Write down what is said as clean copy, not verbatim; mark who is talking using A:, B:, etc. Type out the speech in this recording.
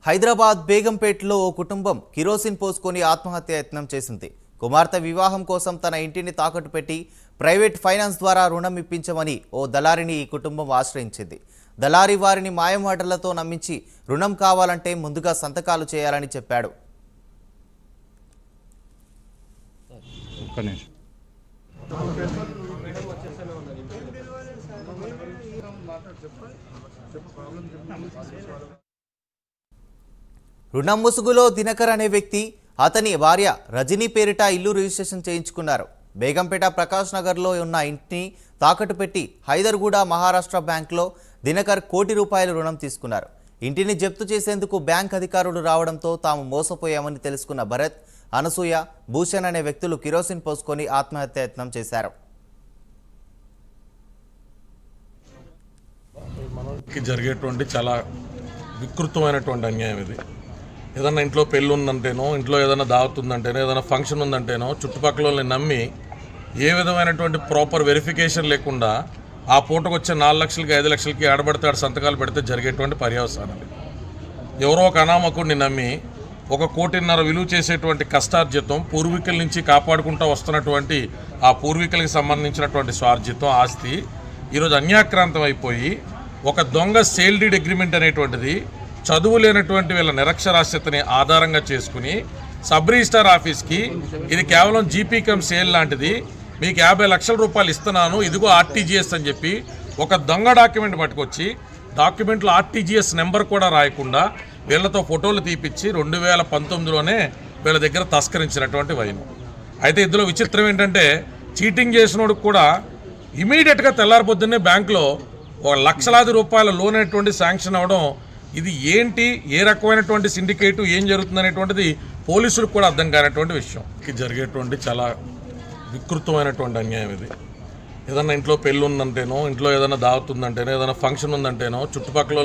A: హైదరాబాద్ బేగంపేటలో ఓ కుటుంబం కిరోసిన్ పోసుకొని ఆత్మహత్య యత్నం చేసింది. కుమార్తె వివాహం కోసం తన ఇంటిని తాకట్టు పెట్టి ప్రైవేట్ ఫైనాన్స్ ద్వారా రుణం ఇప్పించమని ఓ దళారిని ఈ కుటుంబం ఆశ్రయించింది. దళారి వారిని మాయమాటలతో నమ్మించి రుణం కావాలంటే ముందుగా సంతకాలు చేయాలని చెప్పాడు. రుణం ముసుగులో దినకర్ అనే వ్యక్తి అతని భార్య రజనీ పేరిట ఇల్లు రిజిస్ట్రేషన్ చేయించుకున్నారు. బేగంపేట ప్రకాష్ నగర్లో ఉన్న ఇంటిని తాకట్టు పెట్టి హైదర్గూడ మహారాష్ట్ర బ్యాంకులో దినకర్ ₹1 కోటి రుణం తీసుకున్నారు. ఇంటిని జప్తు చేసేందుకు బ్యాంక్ అధికారులు రావడంతో తాము మోసపోయామని తెలుసుకున్న భరత్, అనసూయ, భూషణ్ అనే వ్యక్తులు కిరోసిన్ పోసుకొని ఆత్మహత్య యత్నం చేశారు.
B: జరిగేటువంటి చాలా వికృతమైనటువంటి అన్యాయం ఇది. ఏదన్నా ఇంట్లో పెళ్ళి ఉందంటేనో, ఇంట్లో ఏదైనా దావత్ ఉందంటేనో, ఏదైనా ఫంక్షన్ ఉందంటేనో చుట్టుపక్కల వాళ్ళని నమ్మి ఏ విధమైనటువంటి ప్రాపర్ వెరిఫికేషన్ లేకుండా ఆ పూటకు వచ్చే 4 లక్షలకి 5 లక్షలకి ఆడబడితే ఆడ సంతకాలు పెడితే జరిగేటువంటి పర్యవసానాలు. ఎవరో ఒక అనామకుడిని నమ్మి 1.5 కోటి విలువ చేసేటువంటి కష్టార్జితం, పూర్వీకుల నుంచి కాపాడుకుంటూ వస్తున్నటువంటి ఆ పూర్వీకులకు సంబంధించినటువంటి స్వార్జితం, ఆస్తి ఈరోజు అన్యాక్రాంతం అయిపోయి ఒక దొంగ సేల్ డీడ్ అగ్రిమెంట్ అనేటువంటిది చదువు లేనటువంటి వీళ్ళ నిరక్షరాస్యతని ఆధారంగా చేసుకుని సబ్ రిజిస్టార్ ఆఫీస్కి ఇది కేవలం జీపీ కమ్ సేల్ లాంటిది, మీకు 50 లక్షల రూపాయలు ఇస్తున్నాను, ఇదిగో ఆర్టీజీఎస్ అని చెప్పి ఒక దొంగ డాక్యుమెంట్ పట్టుకొచ్చి డాక్యుమెంట్లో ఆర్టీజీఎస్ నెంబర్ కూడా రాయకుండా వీళ్ళతో ఫోటోలు తీపిచ్చి 2019లోనే వీళ్ళ దగ్గర తస్కరించినటువంటి వైను. అయితే ఇందులో విచిత్రం ఏంటంటే చీటింగ్ చేసినోడికి కూడా ఇమీడియట్గా తెల్లారిపోద్దున్నే బ్యాంకులో ₹1 లక్షలాది లోన్ అనేటువంటి శాంక్షన్ అవ్వడం, ఇది ఏంటి, ఏ రకమైనటువంటి సిండికేటు, ఏం జరుగుతుంది అనేటువంటిది పోలీసులకు కూడా అర్థం కానటువంటి విషయం. జరిగేటువంటి చాలా వికృతమైనటువంటి అన్యాయం ఇది. ఏదన్నా ఇంట్లో పెళ్ళి ఉందంటేనో, ఇంట్లో ఏదైనా దావత్ ఉందంటేనో, ఏదైనా ఫంక్షన్ ఉందంటేనో చుట్టుపక్కల